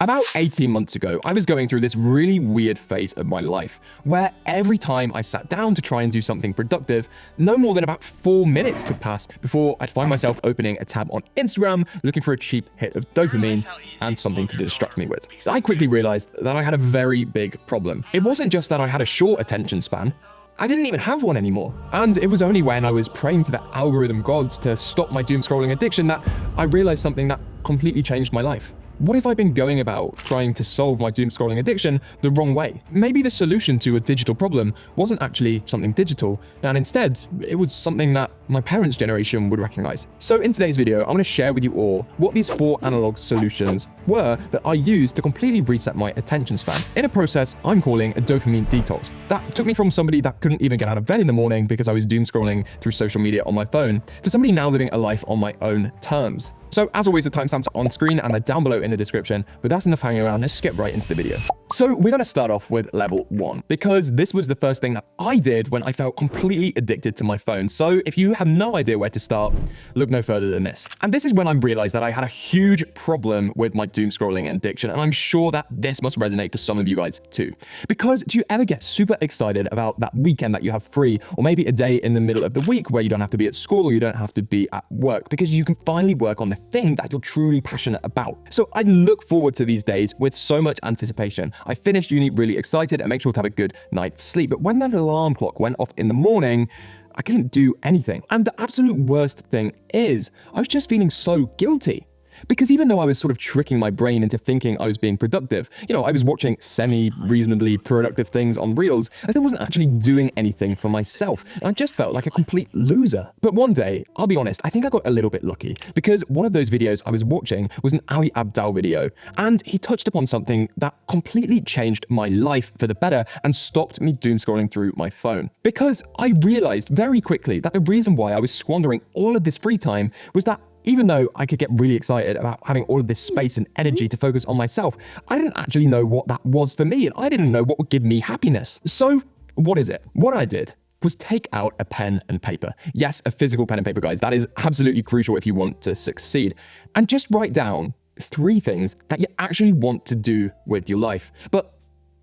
About 18 months ago, I was going through this really weird phase of my life where every time I sat down to try and do something productive, no more than about 4 minutes could pass before I'd find myself opening a tab on Instagram, looking for a cheap hit of dopamine and something to distract me with. I quickly realized that I had a very big problem. It wasn't just that I had a short attention span, I didn't even have one anymore. And it was only when I was praying to the algorithm gods to stop my doom scrolling addiction that I realized something that completely changed my life. What if I'd been going about trying to solve my doom scrolling addiction the wrong way? Maybe the solution to a digital problem wasn't actually something digital, and instead, it was something that my parents' generation would recognize. So in today's video, I'm going to share with you all what these 4 analog solutions were that I used to completely reset my attention span in a process I'm calling a dopamine detox. That took me from somebody that couldn't even get out of bed in the morning because I was doom scrolling through social media on my phone to somebody now living a life on my own terms. So as always, the timestamps are on screen and they're down below in the description, but that's enough hanging around. Let's skip right into the video. So we're going to start off with level 1 because this was the first thing that I did when I felt completely addicted to my phone. So if you have no idea where to start, look no further than this. And this is when I realized that I had a huge problem with my doom scrolling addiction. And I'm sure that this must resonate for some of you guys too. Because do you ever get super excited about that weekend that you have free, or maybe a day in the middle of the week where you don't have to be at school or you don't have to be at work because you can finally work on the thing that you're truly passionate about? So I look forward to these days with so much anticipation. I finished uni really excited and make sure to have a good night's sleep. But when that alarm clock went off in the morning, I couldn't do anything. And the absolute worst thing is, I was just feeling so guilty. Because even though I was sort of tricking my brain into thinking I was being productive, I was watching semi-reasonably productive things on Reels, I still wasn't actually doing anything for myself. And I just felt like a complete loser. But one day, I'll be honest, I think I got a little bit lucky because one of those videos I was watching was an Ali Abdaal video, and he touched upon something that completely changed my life for the better and stopped me doom scrolling through my phone. Because I realized very quickly that the reason why I was squandering all of this free time was that even though I could get really excited about having all of this space and energy to focus on myself, I didn't actually know what that was for me, and I didn't know what would give me happiness. So what is it? What I did was take out a pen and paper. Yes, a physical pen and paper, guys. That is absolutely crucial if you want to succeed. And just write down 3 things that you actually want to do with your life. But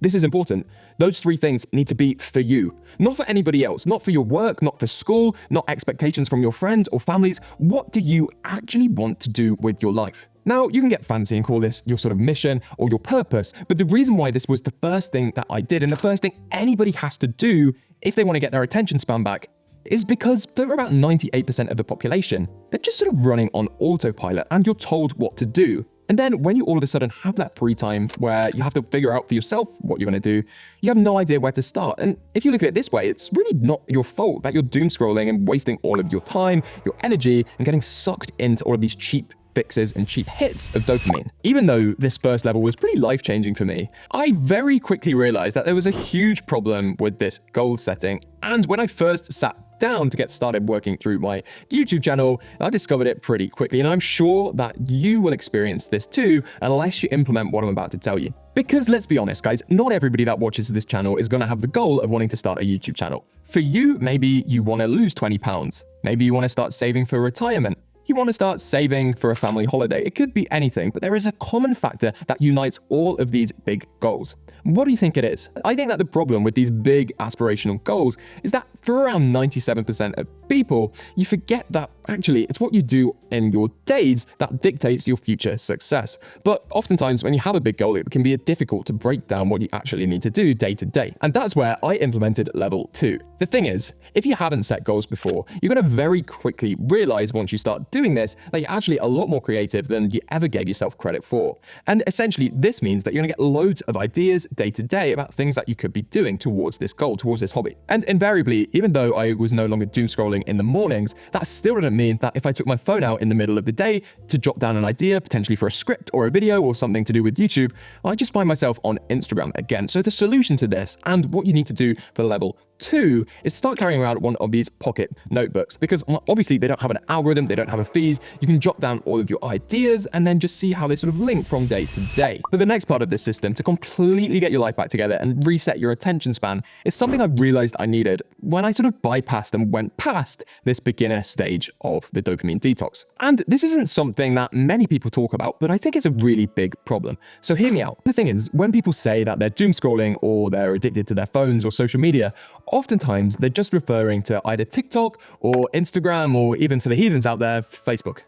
this is important. Those 3 things need to be for you, not for anybody else, not for your work, not for school, not expectations from your friends or families. What do you actually want to do with your life? Now, you can get fancy and call this your sort of mission or your purpose, but the reason why this was the first thing that I did and the first thing anybody has to do if they want to get their attention span back is because for about 98% of the population, they're just sort of running on autopilot and you're told what to do. And then when you all of a sudden have that free time where you have to figure out for yourself what you're going to do, you have no idea where to start. And if you look at it this way, it's really not your fault that you're doom scrolling and wasting all of your time, your energy, and getting sucked into all of these cheap fixes and cheap hits of dopamine. Even though this first level was pretty life-changing for me, I very quickly realized that there was a huge problem with this goal setting. And when I first sat down to get started working through my YouTube channel, I discovered it pretty quickly, and I'm sure that you will experience this too unless you implement what I'm about to tell you. Because let's be honest, guys, not everybody that watches this channel is going to have the goal of wanting to start a YouTube channel. For you, maybe you want to lose 20 pounds. Maybe you want to start saving for retirement. You want to start saving for a family holiday. It could be anything, but there is a common factor that unites all of these big goals. What do you think it is? I think that the problem with these big aspirational goals is that for around 97% of people, you forget that actually it's what you do in your days that dictates your future success. But oftentimes when you have a big goal, it can be difficult to break down what you actually need to do day to day. And that's where I implemented level 2. The thing is, if you haven't set goals before, you're going to very quickly realize once you start doing this that you're actually a lot more creative than you ever gave yourself credit for. And essentially, this means that you're going to get loads of ideas day to day about things that you could be doing towards this goal, towards this hobby. And invariably, even though I was no longer doom scrolling in the mornings, that still didn't mean that if I took my phone out in the middle of the day to jot down an idea, potentially for a script or a video or something to do with YouTube, I just find myself on Instagram again. So the solution to this and what you need to do for level 2 is start carrying around one of these pocket notebooks, because obviously they don't have an algorithm, they don't have a feed. You can jot down all of your ideas and then just see how they sort of link from day to day. But the next part of this system to completely get your life back together and reset your attention span is something I've realized I needed when I sort of bypassed and went past this beginner stage of the dopamine detox. And this isn't something that many people talk about, but I think it's a really big problem. So hear me out. The thing is, when people say that they're doom scrolling or they're addicted to their phones or social media, oftentimes they're just referring to either TikTok or Instagram or even for the heathens out there, Facebook.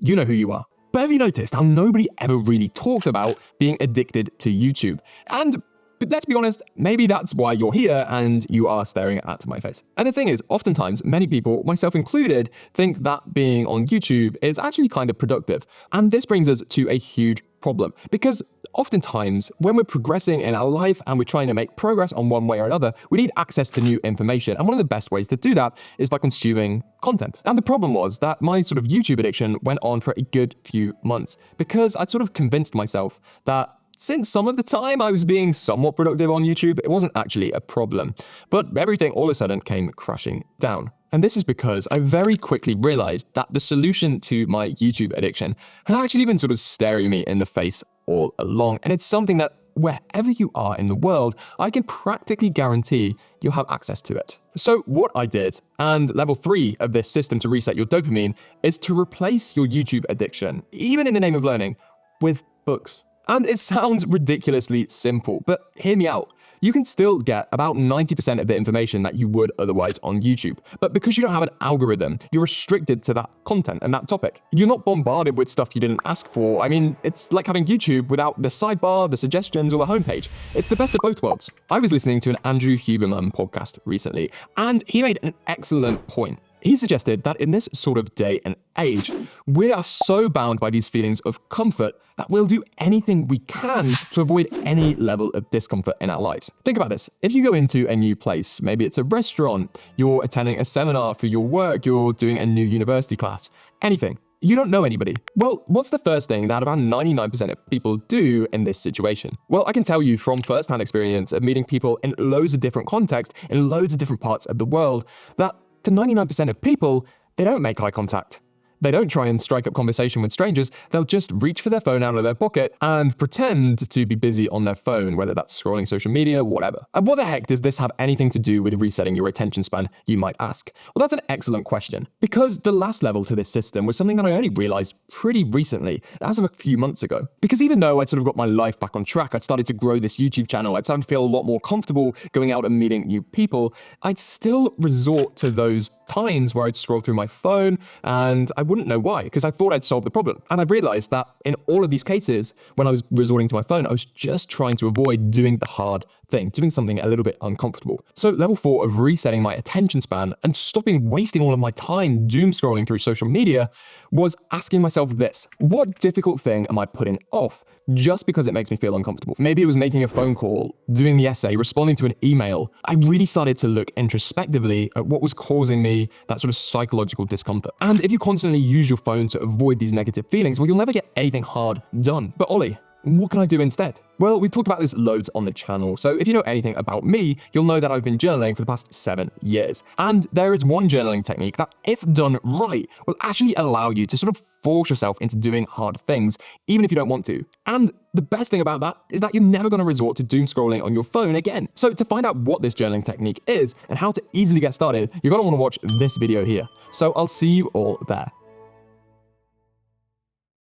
You know who you are. But have you noticed how nobody ever really talks about being addicted to YouTube? And let's be honest, maybe that's why you're here and you are staring at my face. And the thing is, oftentimes, many people, myself included, think that being on YouTube is actually kind of productive. And this brings us to a huge problem, because oftentimes when we're progressing in our life and we're trying to make progress on one way or another, we need access to new information. And one of the best ways to do that is by consuming content. And the problem was that my sort of YouTube addiction went on for a good few months because I'd sort of convinced myself that since some of the time I was being somewhat productive on YouTube, it wasn't actually a problem. But everything all of a sudden came crashing down. And this is because I very quickly realized that the solution to my YouTube addiction had actually been sort of staring me in the face all along. And it's something that wherever you are in the world, I can practically guarantee you'll have access to it. So what I did, and level 3 of this system to reset your dopamine, is to replace your YouTube addiction, even in the name of learning, with books. And it sounds ridiculously simple, but hear me out. You can still get about 90% of the information that you would otherwise on YouTube. But because you don't have an algorithm, you're restricted to that content and that topic. You're not bombarded with stuff you didn't ask for. I mean, it's like having YouTube without the sidebar, the suggestions, or the homepage. It's the best of both worlds. I was listening to an Andrew Huberman podcast recently, and he made an excellent point. He suggested that in this sort of day and age, we are so bound by these feelings of comfort that we'll do anything we can to avoid any level of discomfort in our lives. Think about this. If you go into a new place, maybe it's a restaurant, you're attending a seminar for your work, you're doing a new university class, anything. You don't know anybody. Well, what's the first thing that about 99% of people do in this situation? Well, I can tell you from first-hand experience of meeting people in loads of different contexts, in loads of different parts of the world, that to 99% of people, they don't make eye contact. They don't try and strike up conversation with strangers. They'll just reach for their phone out of their pocket and pretend to be busy on their phone, whether that's scrolling social media, whatever. And what the heck does this have anything to do with resetting your attention span, you might ask? Well, that's an excellent question, because the last level to this system was something that I only realized pretty recently, as of a few months ago. Because even though I'd sort of got my life back on track, I'd started to grow this YouTube channel, I'd started to feel a lot more comfortable going out and meeting new people, I'd still resort to those times where I'd scroll through my phone and I wouldn't know why, because I thought I'd solved the problem. And I realized that in all of these cases, when I was resorting to my phone, I was just trying to avoid doing the hard thing, doing something a little bit uncomfortable. So level 4 of resetting my attention span and stopping wasting all of my time doom scrolling through social media was asking myself this: what difficult thing am I putting off just because it makes me feel uncomfortable? Maybe it was making a phone call, doing the essay, responding to an email. I really started to look introspectively at what was causing me that sort of psychological discomfort. And if you constantly use your phone to avoid these negative feelings, well, you'll never get anything hard done. But Ollie, what can I do instead? Well, we've talked about this loads on the channel, so if you know anything about me, you'll know that I've been journaling for the past 7 years. And there is one journaling technique that, if done right, will actually allow you to sort of force yourself into doing hard things, even if you don't want to. And the best thing about that is that you're never going to resort to doom scrolling on your phone again. So to find out what this journaling technique is and how to easily get started, you're going to want to watch this video here. So I'll see you all there.